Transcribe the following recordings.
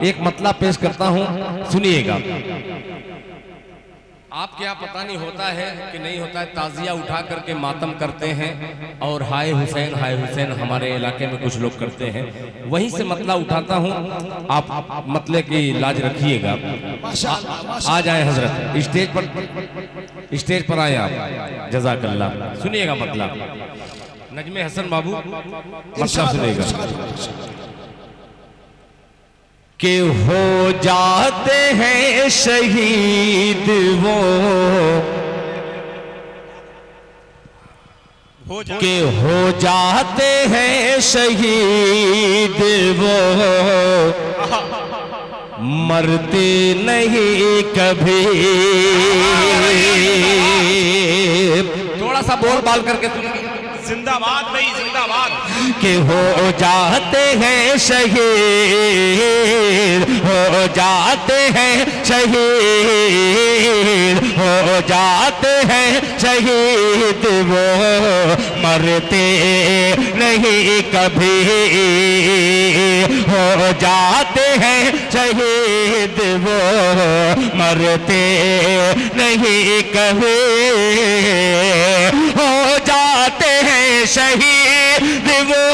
एक मतला पेश करता हूं, सुनिएगा। आपके यहाँ पता नहीं होता है कि नहीं होता है, ताजिया उठा करके मातम करते हैं और हाय हुसैन हमारे इलाके में कुछ लोग करते हैं। वहीं से मतला उठाता हूं, आप मतले की लाज रखिएगा। आ जाए हजरत, स्टेज पर आए आप, जज़ाकल्लाह। सुनिएगा मतला, नजमे हसन बाबू मतला सुनिएगा। कि हो जाते हैं शहीद वो, कि हो जाते हैं शहीद वो, मरते नहीं कभी। थोड़ा सा बोल बाल करके जिंदाबाद भाई जिंदाबाद। कि हो जाते हैं शहीद, हो जाते हैं शहीद, हो जाते हैं शहीद वो, मरते नहीं कभी। हो जाते हैं शहीद वो, मरते नहीं कभी। हो जाते हैं शहीद वो,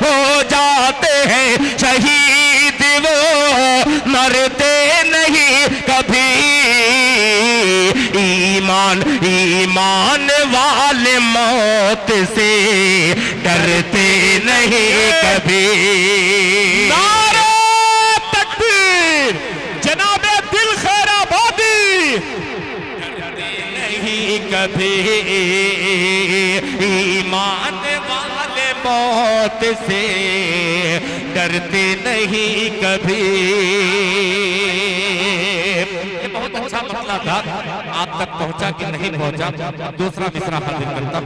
हो जाते हैं शहीद वो, मरते नहीं कभी। ईमान वाले मौत से डरते नहीं कभी। कभी ईमान वाले मौत से डरते नहीं कभी। ये बहुत अच्छा मतला था, आप तक पहुंचा कि नहीं पहुंचा, दूसरा मिसरा हाजिर करता हूं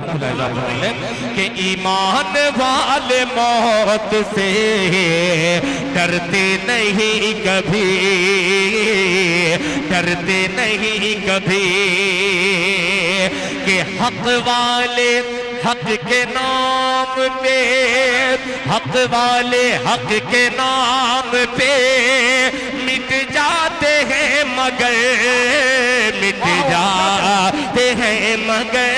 कि ईमान वाले मौत से डरते नहीं कभी, डरते नहीं कभी। कि हक वाले हक के नाम पे, हक वाले हक के नाम पे मिट जाते हैं मगर, मिट जाते हैं मगर।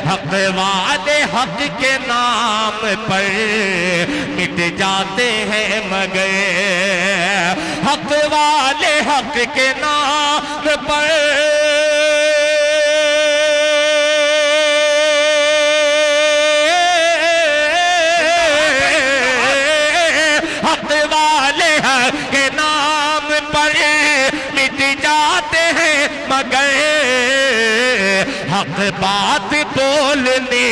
हक वाले हक के नाम पर मिट जाते हैं मगर, हक वाले हक के नाम पर हक बात बोलने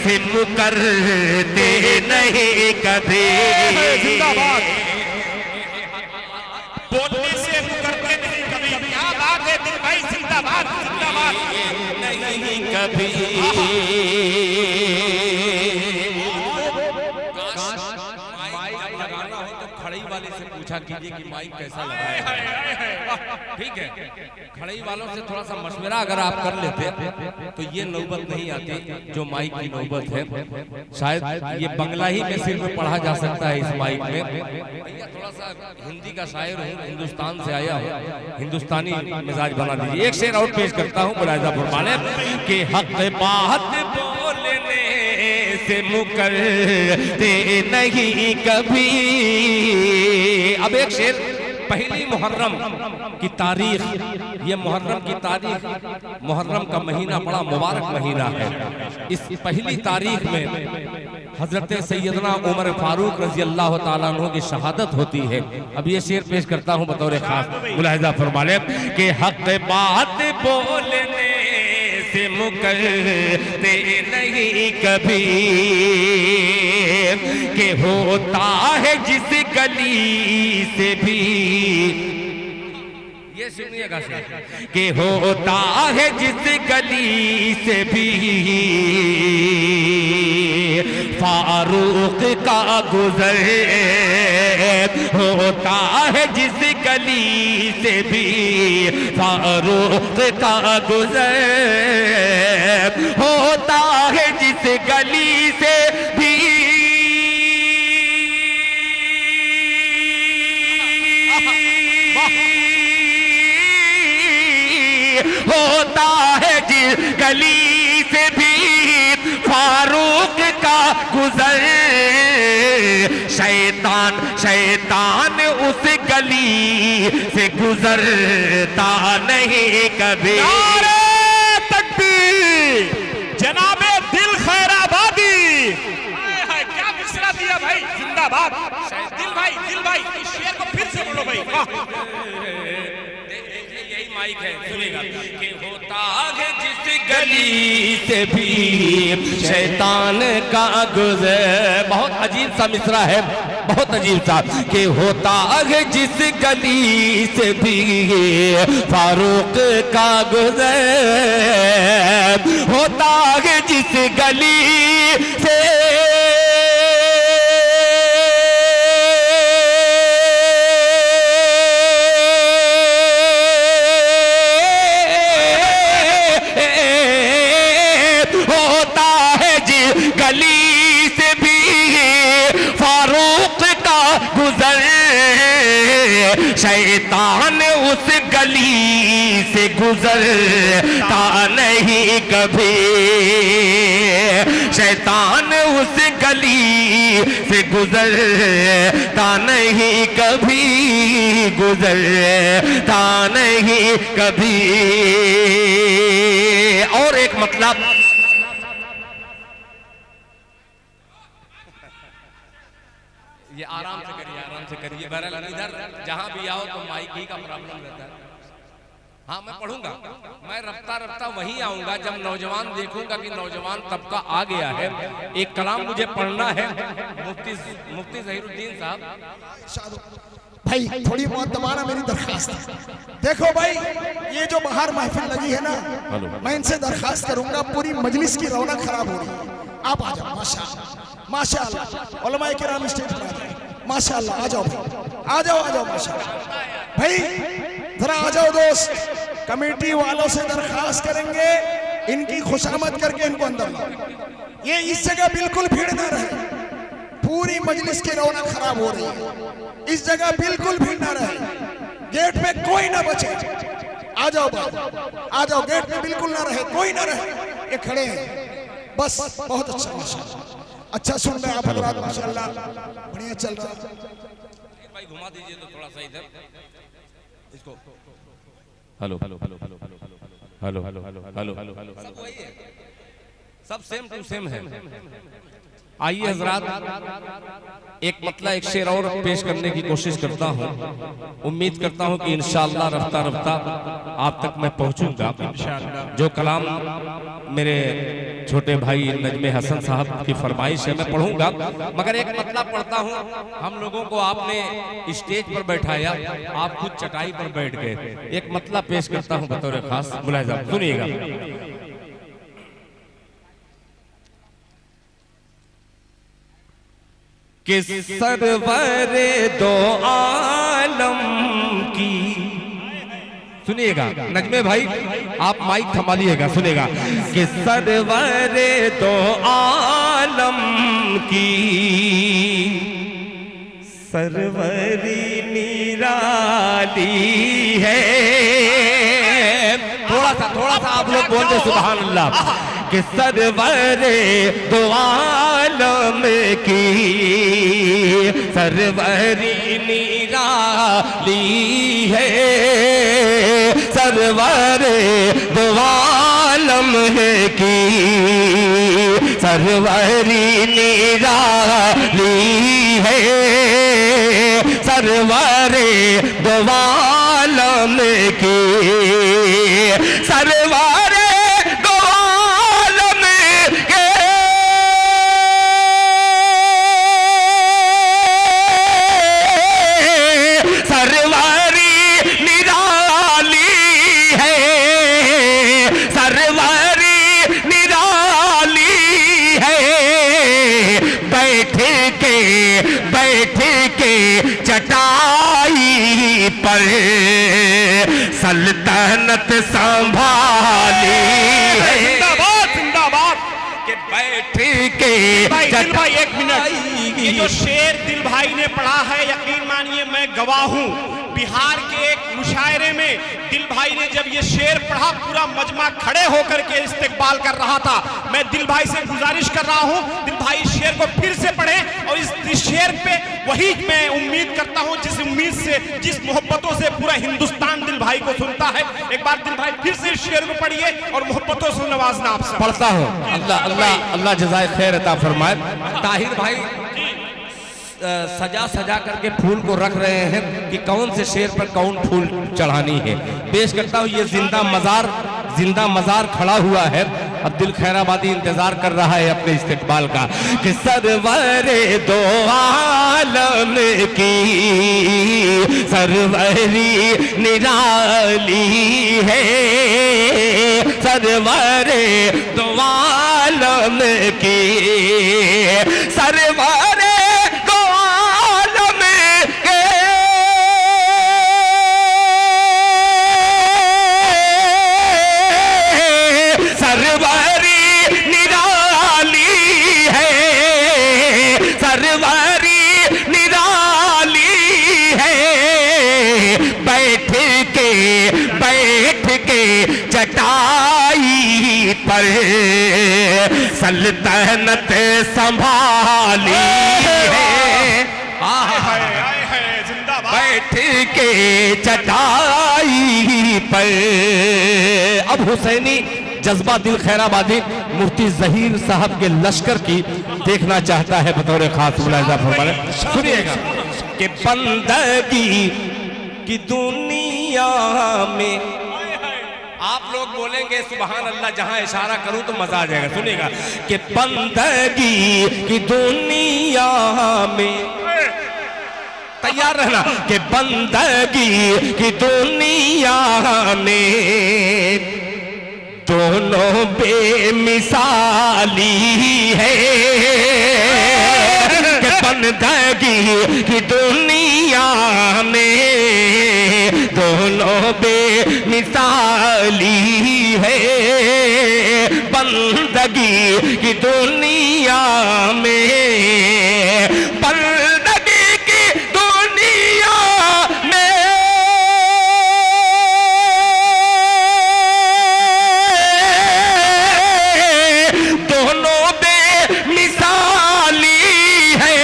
से मुकरते नहीं कभी। जिंदाबाद। बोलने से मुकरते नहीं कभी। क्या बात है दिल भाई, जिंदाबाद जिंदाबाद। नहीं कभी। खड़ई वाले से पूछा कीजिए कि माइक कैसा लगा है। ठीक है, खड़ई वालों से थोड़ा सा मशवरा अगर आप कर लेते तो ये नौबत नहीं आती जो माइक की नौबत है। शायद ये बंगला ही में सिर्फ पढ़ा जा सकता है इस माइक में। भैया थोड़ा सा हिंदी का शायर हूँ, हिंदुस्तान से आया हूँ, हिंदुस्तानी मिजाज बना दीजिए। एक शेर और पेश करता हूँ मुलाहिजा फरमाने कि हक बात बोलने से मुकरते नहीं कभी। अब एक शेर, पहली मुहर्रम की तारीख, ये मुहर्रम की तारीख, मुहर्रम का महीना बड़ा मुबारक महीना है। इस पहली तारीख में हजरत सैयदना उमर फारूक रजी अल्लाह ताला अन्हु की शहादत होती है। अब ये शेर पेश करता हूँ बतौर खास, मुलाहिजा फरमा लें कि हक बात बोलने से मुकरते नहीं कभी। कि होता है जिस गली से भी, ये सुनिएगा कि होता है जिस गली से भी फारूक का गुजर होता है जिस गली से भी फारूक का गुजर, होता है जिस गली से भी होता है जिस गली से भी फारूक का गुजर, शैतान शैतान उस गली से गुजरता नहीं कभी। नारे तकबीर, जनाबे दिल खैराबादी। हाय हाय, क्या मिसरा दिया भाई, जिंदाबाद। दिल भाई इस शेर को फिर से बोलो भाई। यही माइक है, सुनेगा कि होता है जिस गली से भी शैतान का गुजर। बहुत अजीब सा मिसरा है, बहुत अजीब सा, कि होता है जिस गली से भी फारूक का गुजर, होता है जिस गली से गली से भी फारूक का गुजर, शैतान उस गली से गुजरता नहीं कभी, शैतान उस गली से गुजरता नहीं कभी, गुजरता नहीं कभी। और एक मतलब, ये आराम से करिए। बहरहाल इधर जहां भी आओ तो माइक ही का प्रॉब्लम रहता है। हाँ, मैं पढ़ूंगा, मैं रफ्ता वहीं आऊंगा जब नौजवान देखूंगा कि नौजवान तबका आ गया है। एक कलाम मुझे पढ़ना है, मुफ्ती ज़हीरुद्दीन साहब। भाई थोड़ी बहुत दबाना मेरी दरखास्त है। देखो भाई, ये जो बाहर महफिल लगी है ना, मैं इनसे दरखास्त करूंगा, पूरी मजलिस की रौनक खराब हो रही है। आप आ जाओ, माशाअल्लाह माशाअल्लाह, उलमाए किराम स्टेज पर आ जाए, माशाअल्लाह। आ जाओ आ जाओ आ जाओ, माशाअल्लाह। भाई जरा आ जाओ दोस्त, कमेटी वालों से दरखास्त करेंगे इनकी खुशामद करके इनको अंदर लाओ। ये इस जगह बिल्कुल भीड़ ना रहे, पूरी मजलिस की रौनक खराब हो रही है। इस जगह बिल्कुल भीड़ ना रहे, गेट पे कोई ना बचे। आ जाओ आ जाओ, गेट पे बिल्कुल ना रहे, कोई ना रहे। ये खड़े हैं बस, बहुत अच्छा माशाअल्लाह, अच्छा सुन रहे आप हजरात, माशाअल्लाह बढ़िया चल रहा है। भाई घुमा दीजिए तो थोड़ा सा इधर इसको। Hello hello hello hello hello hello hello hello hello hello, सब वही है, सब सेम टू सेम है। आइए हजरात, एक मतलब एक शेर और पेश करने की कोशिश करता हूँ। उम्मीद करता हूँ कि इंशाअल्लाह रफ्ता रफ्ता आप तक मैं पहुँचूंगा। जो कलाम मेरे छोटे भाई नजमे हसन साहब की फरमाइश है, मैं पढ़ूंगा, मगर एक मतलब पढ़ता हूँ। हम लोगों को आपने स्टेज पर बैठाया, आप खुद चटाई पर बैठ गए। एक मतलब पेश करता हूँ बतौर खास, मुलाहिजा सुनिएगा। कि सरवरे दो आलम की, सुनिएगा नजमे भाई, आप माइक थमा लिएगा, सुनिएगा। कि सरवरे दो आलम की सरवरी निराली है। थोड़ा सा आप लोग बोलते सुभान अल्लाह। कि सरवरे दो आलम की सरवरी निराली है, सरवरे दो आलम की सरवरी निराली है, सरवरे दो आलम की सरवरे दो आलम के सरवरी निराली है, सरवरी निराली है। बैठ के चटा पर सल्तनत संभाली है। जिंदाबाद जिंदाबाद। कि बैठ के दिल भाई एक मिनट, ये जो शेर दिल भाई ने पढ़ा है, यकीन मानिए मैं गवाह हूँ, बिहार के एक मुशायरे में दिल भाई ने जब ये शेर पढ़ा पूरा मजमा खड़े होकर के इस्तेकबाल कर रहा था। मैं दिल भाई से गुजारिश कर रहा हूँ दिल भाई इस शेर को फिर से पढ़ें और इस शेर पे वही मैं उम्मीद करता हूँ जिस उम्मीद से, जिस मोहब्बतों से पूरा हिंदुस्तान दिल भाई को सुनता है। एक बार दिल भाई फिर से इस शेर को पढ़िए और मोहब्बतों से नवाजना आपसे। पढ़ता हूँ। अल्लाह अल्लाह अल्लाह जज़ाए खैर अता फरमाए। ताहिर भाई सजा सजा करके फूल को रख रहे हैं कि कौन से शेर पर कौन फूल चढ़ानी है। पेश करता हूँ ये जिंदा मजार खड़ा हुआ है। अब दिल खैराबादी इंतजार कर रहा है अपने इस्तेकबाल का कि सरवरे दो आलम की सरवरी निराली है, सरवरे दो आलम की सरवरे चटाई पर सल्तनत संभाली है। बैठ के चटाई पर। अब हुसैनी जज्बा दिल खैराबादी मुफ्ती जहीर साहब के लश्कर की देखना चाहता है बतौर खास मुलाहिजा फरमाने। सुनिएगा कि बंदगी की दुनिया में आप लोग बोलेंगे सुभान अल्लाह, जहां इशारा करूं तो मजा आ जाएगा। सुनिएगा कि बंदगी की दुनिया में, तैयार रहना, कि बंदगी की दुनिया में दोनों बेमिसाली है। कि बंदगी की दुनिया में दोनों बेमिसाली है। बंदगी की दुनिया में, बंदगी की दुनिया में दोनों बेमिसाली है,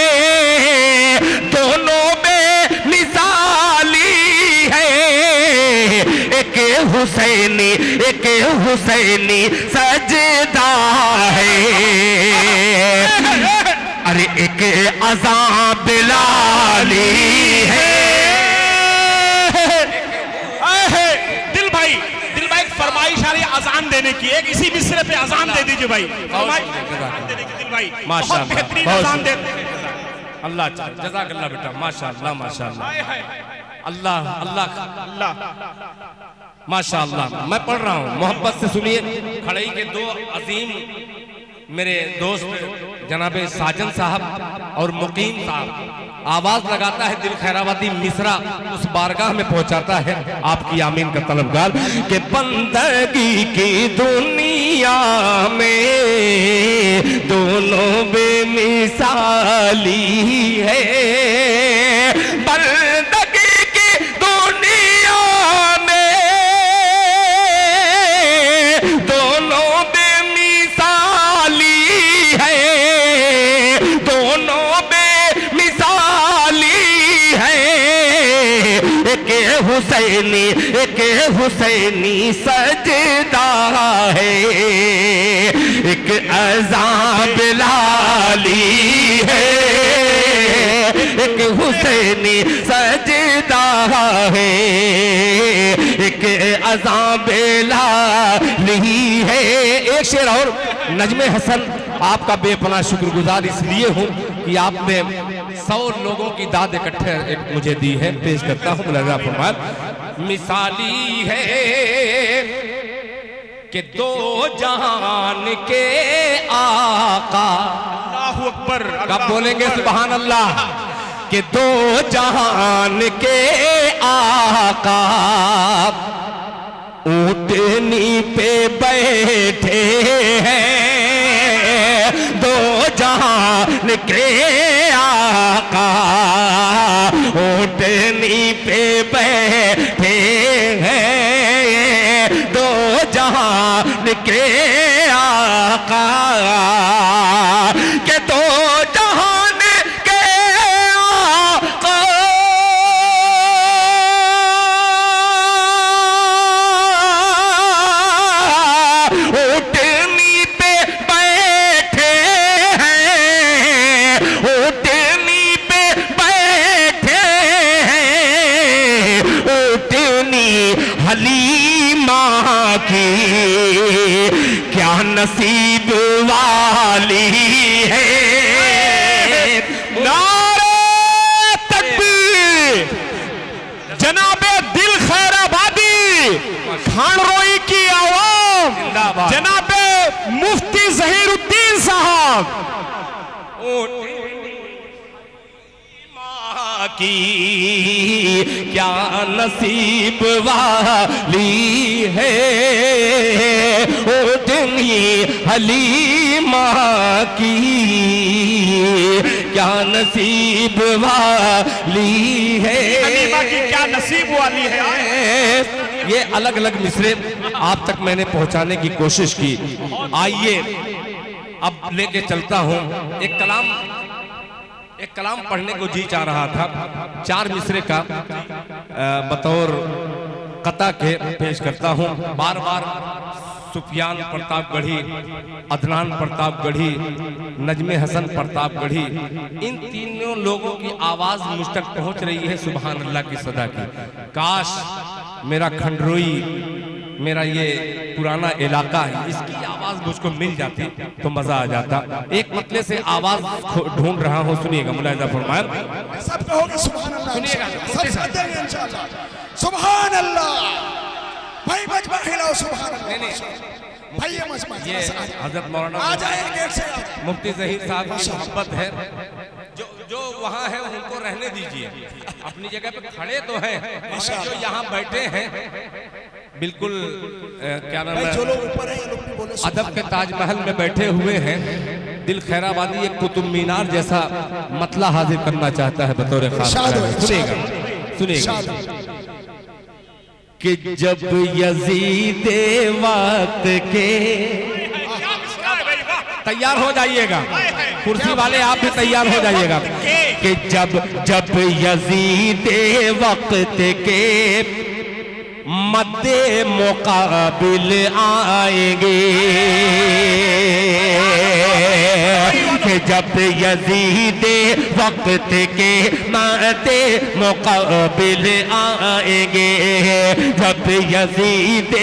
दोनों बेमिसाली है। एक हुसैनी सजदा है, अरे एक अज़ां बिलाली है। दिल भाई फरमाइश आ रही है अजान देने की, एक इसी मिसरे पे अजान दे दीजिए भाई। फरमाइश देने की दिल भाई, बहुत बेहतरीन अजान देते हैं। अल्लाह जज़ाकल्लाह बेटा, माशाअल्लाह माशाअल्लाह, अल्लाह अल्लाह अल्लाह माशाअल्लाह। मैं पढ़ रहा हूँ, मोहब्बत से सुनिए। खड़ई के दो अजीम मेरे दोस्त जनाबे साजन साहब और मुकीम साहब आवाज लगाता है दिल खैराबादी मिसरा उस बारगाह में पहुंचाता है आपकी आमीन का तलबगार कि बंदगी की दुनिया में दोनों बेमिसाली है। बंदगी की दुनिया में दोनों बेमिसाली है, दोनों बेमिसाली है। एक हुसैनी सजदा है, एक अज़ां बिलाली है। एक हुसैनी सजदा है, एक अज़ां बिलाली है। एक शेर और, नजमे हसन आपका बेपनाह शुक्रगुजार इसलिए हूँ कि आपने 100 लोगों की दाद इकट्ठे मुझे दी है। पेश करता हूँ मुलाहिजा फरमाए। मिसाली है कि दो जहान के आका, अल्लाहु अकबर, कब बोलेंगे सुभान अल्लाह, कि दो जहान के आका ऊँटनी पे बैठे हैं दो जहान के आका ऊँटनी पे बैठे हैं दो जहान के आका के दो जहान के आका ऊँटनी पे बैठे हैं ऊँटनी पे बैठे हैं ऊँटनी हलीमा की क्या नसीब वाली है। नारे तकबीर। जनाबे दिल खैराबादी खानरोई की आवाम जिंदाबाद। जनाबे मुफ्ती जहीरुद्दीन साहब की क्या नसीब वाली है ऊँटनी हलीमा की क्या नसीब वाली है। हलीमा की क्या नसीब वाली है। ये अलग अलग मिसरे आप तक मैंने पहुंचाने की कोशिश की। आइए अब लेके चलता हूं एक कलाम पढ़ने को जी चाह रहा था। 4 मिसरे का बतौर कता के पेश करता हूं। बार बार सुफियान प्रतापगढ़ी, अदनान प्रतापगढ़ी, नजमे हसन प्रतापगढ़ी, इन तीनों लोगों की आवाज मुझ तक पहुंच रही है सुभान अल्लाह की सदा की। काश मेरा खंडरोई, मेरा ये पुराना इलाका है, इसकी आवाज मुझको मिल जाती तो मजा आ जाता। एक मतले से आवाज ढूंढ रहा हूँ, सुनिएगा मुलाहिजा फरमाएं। सब कहोगे सुभान अल्लाह, सुनिएगा, सब साथ देंगे इंशाअल्लाह। सुभान अल्लाह भाई, मजमा हिलाओ सुभान अल्लाह। भाई ये मजमा ये हजरत मौलाना आ जाए गेट से। मुफ्ती जहीर साहब की मोहब्बत है। जो वहाँ है उनको रहने दीजिए, अपनी जगह पे खड़े तो हैं, मगर जो यहाँ बैठे हैं बिल्कुल क्या नाम भाई है, जो लोग ऊपर हैं ये लोग भी बोले अदब के ताजमहल में बैठे हुए हैं। दिल खैराबादी एक कुतुब मीनार जैसा मतला हाजिर करना चाहता है बतौर खास। सुनिएगा सुनिएगा कि जब यजीद वक्त के तैयार हो जाइएगा, कुर्सी वाले आप भी तैयार हो जाइएगा। कि जब यजीद वक्त के मद्दे मुकाबिल आएंगे कि जब यजीद वक्त के मद्दे मुकाबिल आएंगे जब यजीद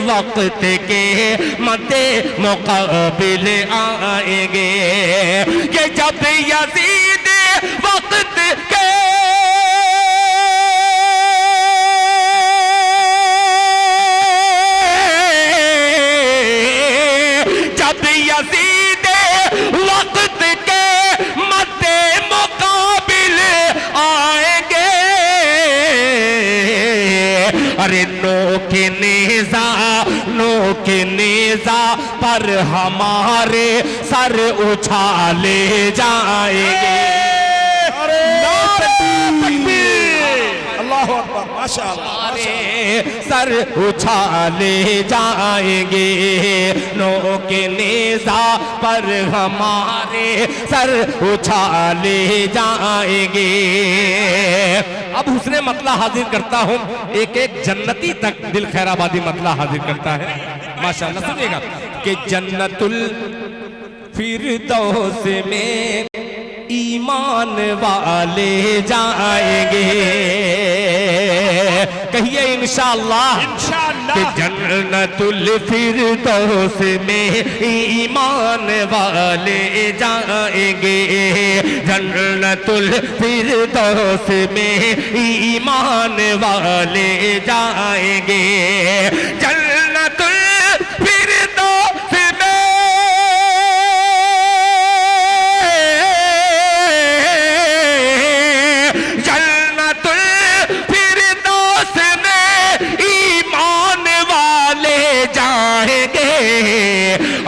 वक्त के मद्दे मुकाबिल आएंगे कि जब यजीद वक्त के यजीद वक्त के मद्दे मुकाबिल आएंगे। अरे नो के नेजा पर हमारे सर उछाले जाएंगे। अल्लाह अकबर, माशाअल्लाह। सर उछाले जाएंगे नो के नेजा पर हमारे सर उछाले जाएंगे। अब हुस्ने मतला हाजिर करता हूँ, एक एक जन्नती तक दिल खैराबादी मतला हाजिर करता है माशाअल्लाह। सुनिएगा कि जन्नतुल फिरदौस में ईमान वाले जाएंगे। कहिए इंशाअल्लाह कि जन्नतुल फिरदौस में ईमान वाले जाएंगे। जन्नतुल फिरदौस में ईमान वाले जाएंगे। जन्नतुल फिरदौस में जन्नतुल फिरदौस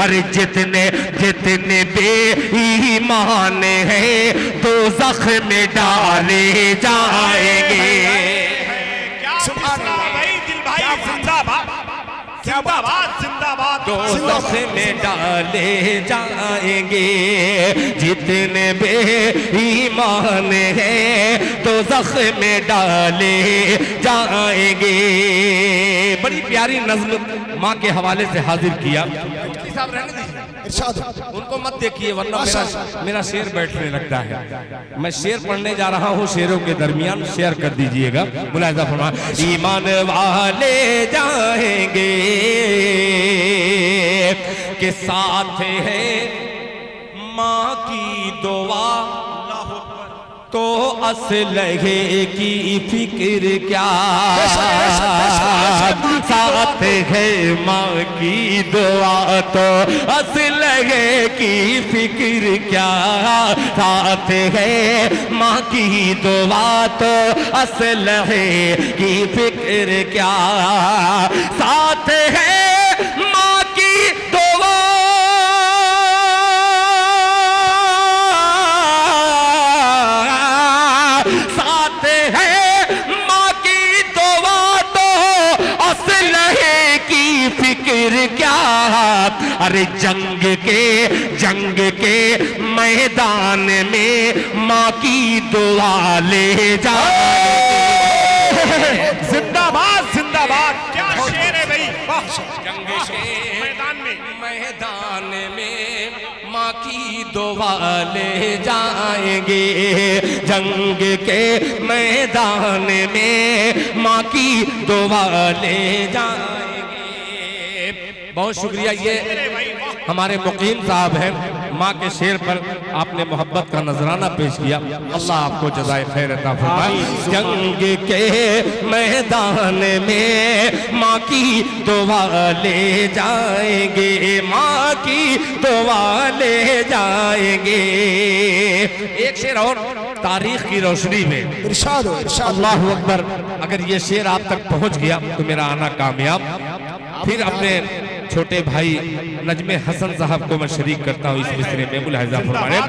अरे जितने जितने बेईमान हैं दोज़ख में डाले जाएंगे। क्या मिसरा भाई, दिल भाई जिंदाबाद, जिंदाबाद जिंदाबाद। दोज़ख में डाले जाएंगे जितने बेईमान हैं दोज़ख में डाले जाएंगे। बड़ी प्यारी नज़्म माँ के हवाले से हाजिर किया। साहब रहने दीजिए, इरशाद उनको मत देखिए वरना मेरा शेर बैठने लगता है। मैं शेर पढ़ने जा रहा हूँ, शेरों के दरमियान शेयर कर दीजिएगा। मुलाहिज़ा फरमा। ईमान वाले जाएंगे के साथ है माँ की दुआ तो असलहे की फिक्र क्या, साथ है माँ की दुआ तो असलहे की फिक्र क्या, साथ है माँ की दुआ तो असलहे की फिक्र क्या, साथ है माँ की दुआ फिक्र क्या। अरे जंग के मैदान में माँ की दुआ ले जा। जिंदाबाद जिंदाबाद, क्या शेर है भाई, वाह। जंग के मैदान में माँ की दुआ ले जाएंगे, जंग के मैदान में माँ की दुआ ले जाएंगे। बहुत शुक्रिया। ये हमारे मुकीम साहब हैं, माँ के शेर पर आपने मोहब्बत का नजराना पेश किया। अल्लाह आपको जज़ाए खैर अता फरमाए। जंग के मैदान में माँ की दुआ ले जाएंगे, माँ की दुआ ले जाएंगे। एक शेर और तारीख की रोशनी में, इरशाद हो, इरशाद। अल्लाह अकबर। अगर ये शेर आप तक पहुंच गया तो मेरा आना कामयाब। फिर अपने छोटे भाई नजमे हसन साहब को मैं शरीक करता हूँ इस मिसरे में। मुलाहिज़ा फरमाएं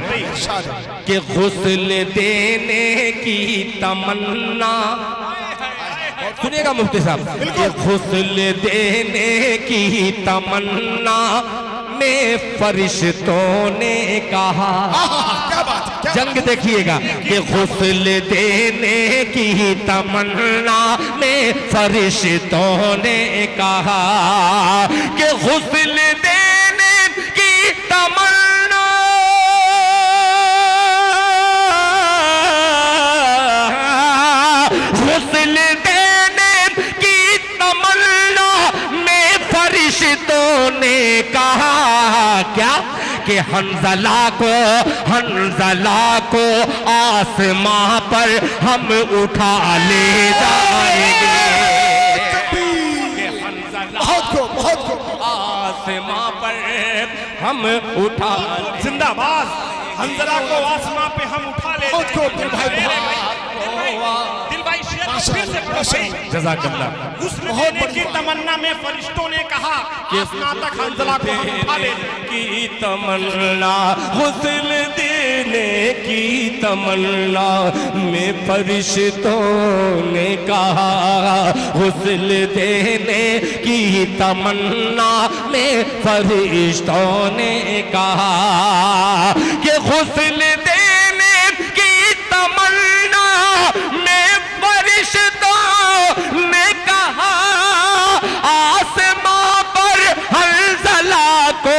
कि गुस्ल देने की तमन्ना, सुनिएगा मुफ्ती साहब, कि गुस्ल देने की तमन्ना में फरिश्तों ने कहा। क्या बात है, जंग देखिएगा कि गुस्ल देने की तमन्ना में फरिश्तों ने कहा, कि गुस्ल देने की तमन्ना, गुस्ल देने की तमन्ना में फरिश्तों ने कहा। क्या कि हंज़ला को आसमां पर हम उठा ले जाएंगे, बहुत को आसमां पर हम उठा। जिंदाबाद, हंज़ला को आसमां पे हम उठा ले। बहुत को दिल भाई, दिल भाई शेर को फिर से पढ़ो भाई। जज़ाकल्लाह। गुस्ल देने की तमन्ना में फरिश्तों ने कहा, आसमां तक हंज़ला को हम उठा ले। की तमन्ना, गुस्ल देने की तमन्ना में फरिश्तों ने कहा, गुस्ल देने की तमन्ना में फरिश्तों ने कहा, कि गुस्ल देने की तमन्ना में फरिश्तों ने कहा, आसमां पर हंज़ला को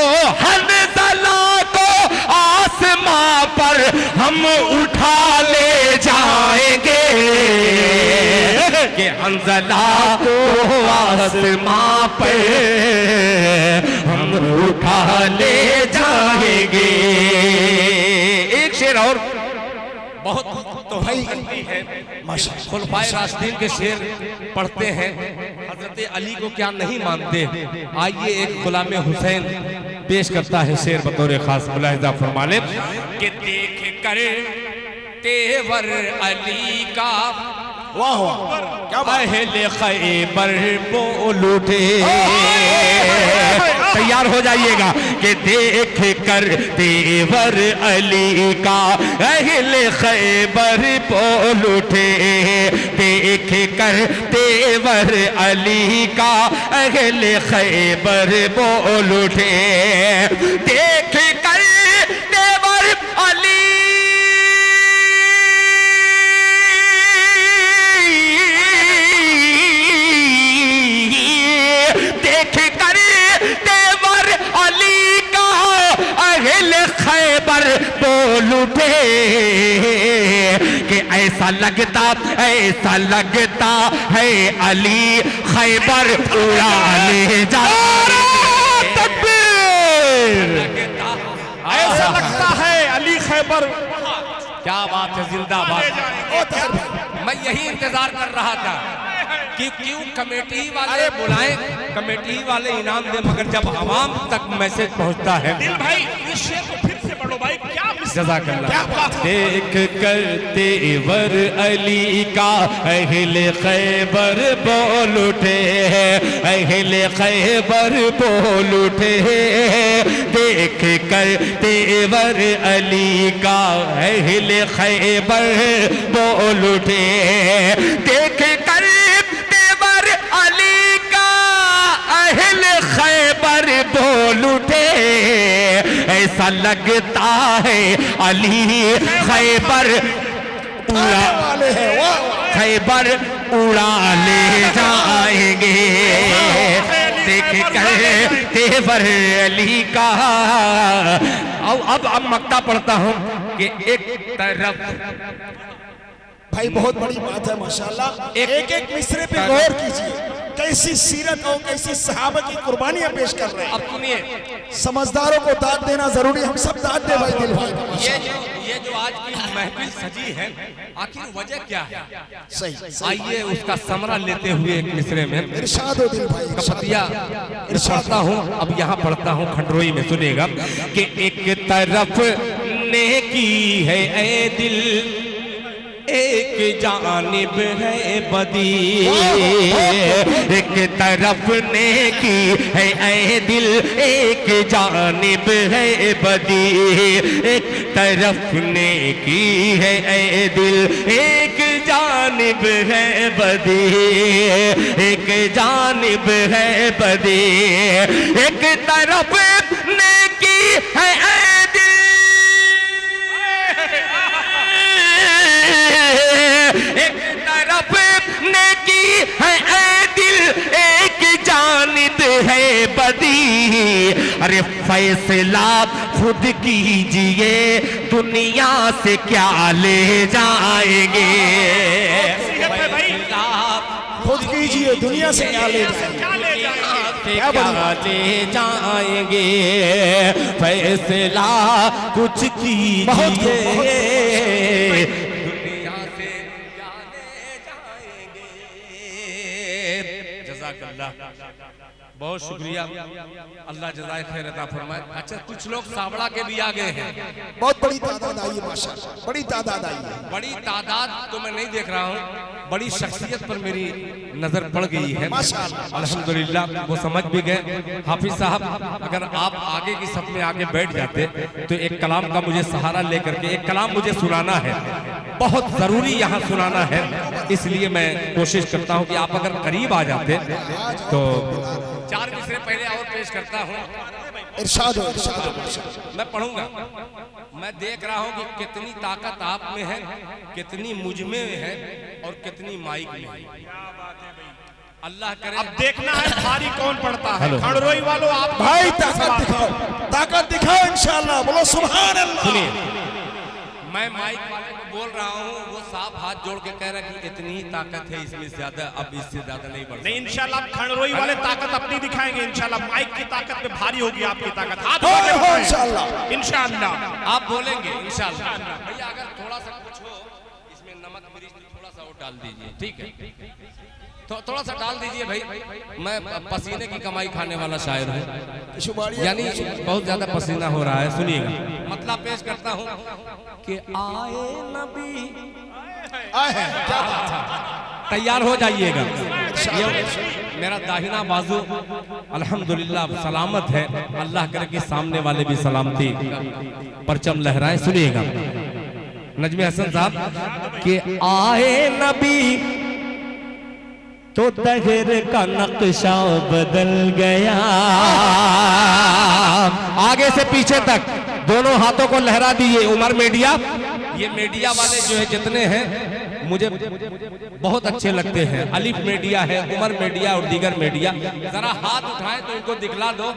आसमां पर हम उठा ले जाएंगे, कि हंज़ला को आसमां पर हम उठा ले जाएंगे। एक शेर और बहुत तो भाई है, खुलफाए राशिदीन के शेर पढ़ते हैं, हजरत अली को क्या नहीं मानते। आइए एक गुलाम हुसैन पेश करता है शेर बतौर खास। मुलाहिज़ा फरमा लें कि देख कर तेवर अली का वाह वाह, क्या बात। अहले खैबर बोल उठे, तैयार हो जाइएगा कि देख कर तेवर अली का अहले खैबर बोल उठे, देख कर तेवर अली का अहले खैबर बोल उठे, देख कर तेवर अली खैबर बोल उठे कि ऐसा लगता है अली खैबर उड़ा ले जा। ऐसा लगता है अली खैबर। क्या बात है, जिंदाबाद। मैं यही इंतजार कर रहा था कि क्यों कमेटी वाले बुलाएं, कमेटी वाले इनाम दे, मगर जब आवाम तक मैसेज पहुंचता है। दिल भाई इस शेर को फिर से पढ़ो भाई, क्या जज़ाकल्लाह। देख कर तेवर अली का अहले खैबर बोल उठे, अहले खैबर बोल उठे, देख कर तेवर अली का अहले खैबर बोल उठे, देख कर तेवर अली का अहले खैबर बोल उठे, ऐसा लगता है अली खैबर उड़ा खैबर उड़ा ले जाएंगे, देख कर तेवर अली का। अब मक्ता पढ़ता हूँ कि एक तरफ भाई बहुत बड़ी बात है माशाल्लाह। एक एक मिसरे पे गौर कीजिए, कैसी सीरत और कैसी सहाबा की कुर्बानियां पेश कर रहे हैं। अब सुनिए, समझदारों को दाद देना जरूरी, हम सब दाद दे भाई दिल भाई। ये जो आज की महफिल सजी है, आखिर वजह क्या है? सही, आइए उसका समरा लेते हुए एक मिसरे में इरशाद हो दिल भाई, कपतिया पढ़ता हूँ। अब यहाँ पढ़ता हूँ खंडरोई में, सुनेगा कि एक तरफ नेकी है ए दिल, एक जानिब है बदी, एक तरफ नेकी है ऐ दिल, एक जानिब है बदी, एक तरफ नेकी है ऐ दिल, एक जानिब है बदी, एक जानिब है बदी, एक तरफ नेकी है ऐ दिल, एक तरफ नेकी है ऐ दिल, एक जानिब है बदी, अरे फैसला खुद कीजिए दुनिया से क्या ले जाएंगे, खुद कीजिए दुनिया से क्या ले जाएंगे, फैसला कुछ कीजिए बहुत शुक्रिया, अल्लाह जज़ाए खैर अता फरमाए। अच्छा, कुछ लोग सावड़ा के भी आ गए हैं, बहुत बड़ी तादाद आई है माशाल्लाह, बड़ी तादाद आई है। बड़ी तादाद तो मैं नहीं देख रहा हूँ, बड़ी शख्सियत पर मेरी नजर पड़ गई है माशाल्लाह। अल्हम्दुलिल्लाह, वो समझ भी गए। हाफिज साहब, अगर आप आगे की सफ में आगे बैठ जाते तो एक कलाम का मुझे सहारा लेकर के एक कलाम मुझे सुनाना है, बहुत जरूरी यहाँ सुनाना है, इसलिए मैं कोशिश करता हूँ कि आप अगर करीब आ जाते तो 4 मिसरे पहले और पेश करता हूँ। इरशाद हो, इरशाद हो। मैं पढ़ूंगा। मैं देख रहा हूँ कि कितनी ताकत आप में है, कितनी मुझ में है और कितनी माइक में है। अल्लाह करे। अब देखना है भारी कौन पड़ता है। खंडरोई वालों, आप भाई ताकत दिखाओ, ताकत दिखाओ इंशाअल्लाह, बोलो सुभान अल्लाह। सुनिए, मैं माइक वाले को बोल रहा हूँ, वो साफ हाथ जोड़ के कह रहा है कि इतनी ही ताकत है, इसमें ज्यादा, अब इससे ज्यादा नहीं बढ़। नहीं, इंशाल्लाह आप खंडरोई वाले ताकत अपनी दिखाएंगे इंशाल्लाह। माइक की ताकत पे भारी होगी आपकी ताकत। हाथ हो इंशाअल्लाह, इंशाल्लाह आप बोलेंगे इंशाल्लाह। भैया अगर थोड़ा सा कुछ हो, इसमें नमक मिर्च थोड़ा सा और डाल दीजिए, ठीक है? तो थोड़ा सा डाल दीजिए भाई, मैं पसीने की कमाई खाने वाला शायर हूँ, यानी बहुत ज्यादा पसीना हो रहा है। सुनिएगा, मतलब पेश करता हूँ कि आए नबी आए हैं, क्या बात है। तैयार हो जाइएगा। ये मेरा दाहिना बाजू अल्हम्दुलिल्लाह सलामत है, अल्लाह करे कि सामने वाले भी सलामती परचम लहराए। सुनिएगा नजमे हसन साहब कि आए नबी तो दहर का नक्शा बदल गया। आगे से पीछे तक दोनों हाथों को लहरा दिए। उमर मीडिया, ये मीडिया वाले जो है जितने हैं मुझे बहुत अच्छे लगते हैं। अलिफ मीडिया है, उमर मीडिया और दीगर मीडिया, जरा हाथ उठाएं तो इनको दिखला दो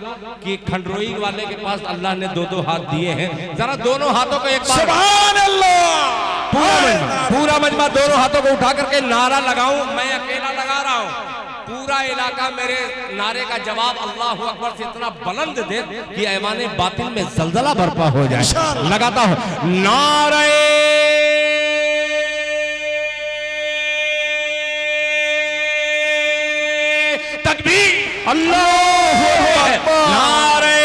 कि खंडरोई वाले के पास अल्लाह ने दो दो हाथ दिए हैं। जरा दोनों हाथों को एक बार सुभान अल्लाह, पूरा मजमा दोनों हाथों को उठा करके नारा लगाऊं। मैं अकेला लगा रहा हूं, पूरा इलाका मेरे नारे का जवाब अल्लाह अकबर से इतना बुलंद दे कि ऐवाने बातिल में जलजला बर्पा हो जाए। लगाता हूं नारे तकबीर, अल्लाहू अकबर, नारे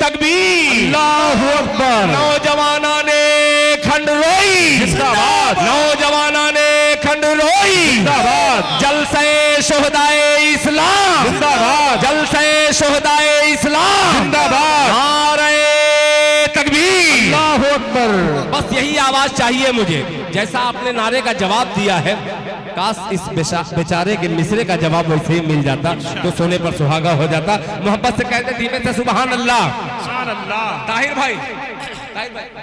तकबीर, अल्लाहू अकबर। नौजवाना ने खंडरोई जिंदाबाद, नौजवाना ने खंडरोई जिंदाबाद। जलसे शोहदाए इस्लाम जिंदाबाद, जलसे शोहदाए इस्लाम जिंदाबाद। नारे तकबीर, अल्लाहू अकबर। बस यही आवाज चाहिए मुझे। जैसा आपने नारे का जवाब दिया है, काश इस बेचारे के मिसरे का जवाब वैसे ही मिल जाता तो सोने पर सुहागा हो जाता। मोहब्बत से कहते धीमे से सुभान अल्लाह, सुभान अल्लाह। ताहिर भाई,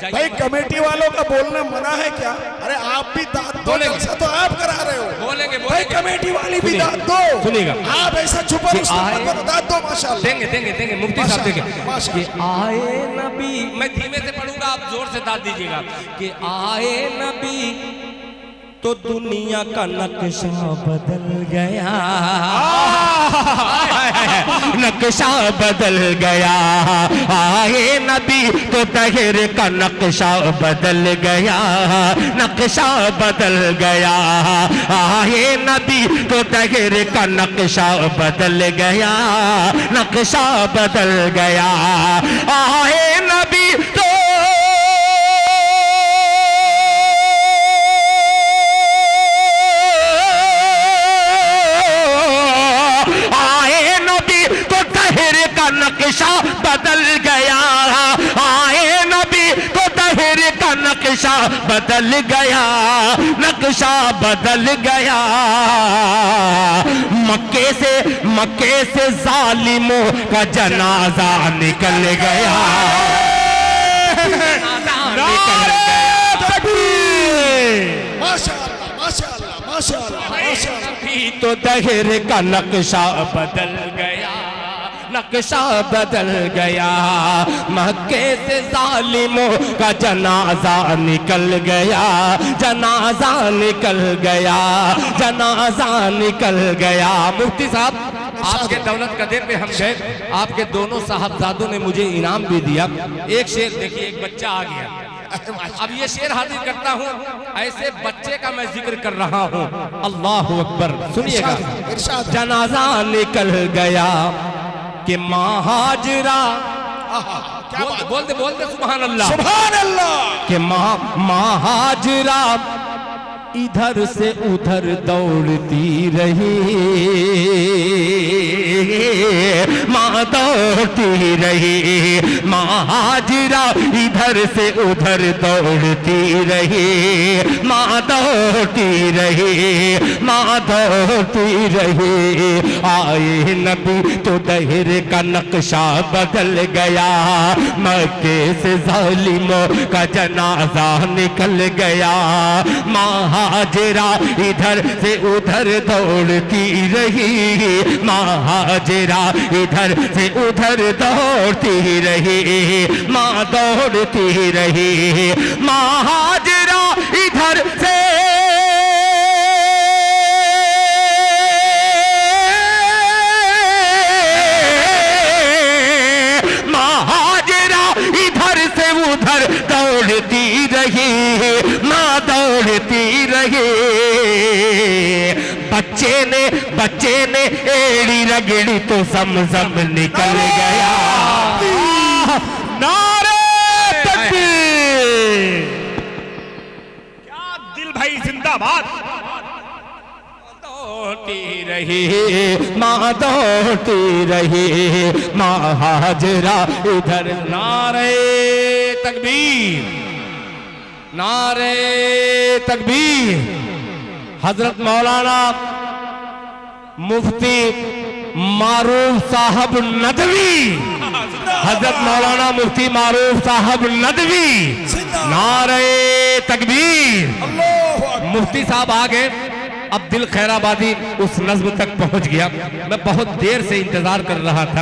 भाई कमेटी वालों का बोलना मना है क्या? अरे आप भी दाद दो, ऐसा तो आप करा रहे हो। बोलेंगे भाई कमेटी वाली भी दाद दो। सुनिएगा, आप ऐसा छुपा दाद दो। माशाल्लाह, देंगे देंगे देंगे, मुफ्ती साहब देंगे। कि आए नबी, मैं धीमे से पढ़ूंगा, आप जोर से दाद दीजिएगा कि आए नबी तो दुनिया का नक्शा बदल गया। नक्शा बदल गया। आए नबी तो तहर का नक्शा बदल गया। नक्शा बदल गया। आए नबी तो तहर का नक्शा बदल गया। नक्शा बदल गया। आए नबी तो नक्शा बदल गया। आए नबी तो दहर का नक्शा बदल गया। नक्शा बदल गया। मक्के से जालिमों का जनाजा निकल गया। माशाअल्लाह माशाअल्लाह माशाअल्लाह। तो दहर का नक्शा बदल गया। नक्शा बदल गया। मक्के से जालिमों का जनाजा निकल गया। जनाजा निकल गया। जनाजा निकल गया। मुफ्ती साहब, आपके दौलत कदे पे हम गए, आपके दोनों साहबजादों ने मुझे इनाम भी दिया। एक शेर देखिए, एक बच्चा आ गया। अब ये शेर हाजिर करता हूँ, ऐसे बच्चे का मैं जिक्र कर रहा हूँ। अल्लाह अकबर। सुनिएगा, जनाजा निकल गया कि महाजरा, बोल दे सुभान अल्लाह, सुभान अल्लाह। कि महाजरा इधर से उधर दौड़ती रही। माँ दौड़ती रही। महाजरा इधर से उधर दौड़ती रही। माँ दौड़ती रही। माँ दौड़ती रही। आए नबी तो दहर का नक्शा बदल गया। मक्के से जालिमों का जनाजा निकल गया। महाजरा इधर से उधर दौड़ती रही। महाजरा इधर से उधर दौड़ती रही। माँ दौड़ती रही। महाजरा इधर से उधर दौड़ती रही। माँ दौड़ती रही। बच्चे ने एड़ी रगड़ी तो समझम निकल गया। नारे तकबीर। क्या जिंदाबाद। दौड़ती रही माँ, दौड़ती रही माँ हाजरा इधर। नारे तकबीर, नारे तकबीर। हजरत मौलाना मुफ्ती मारूफ साहब नदवी, हजरत मौलाना मुफ्ती मारूफ साहब नदवी, नारे तकबीर। मुफ्ती साहब आ गए। अब दिल खैराबादी उस नज्म तक पहुंच गया। मैं बहुत देर से इंतजार कर रहा था।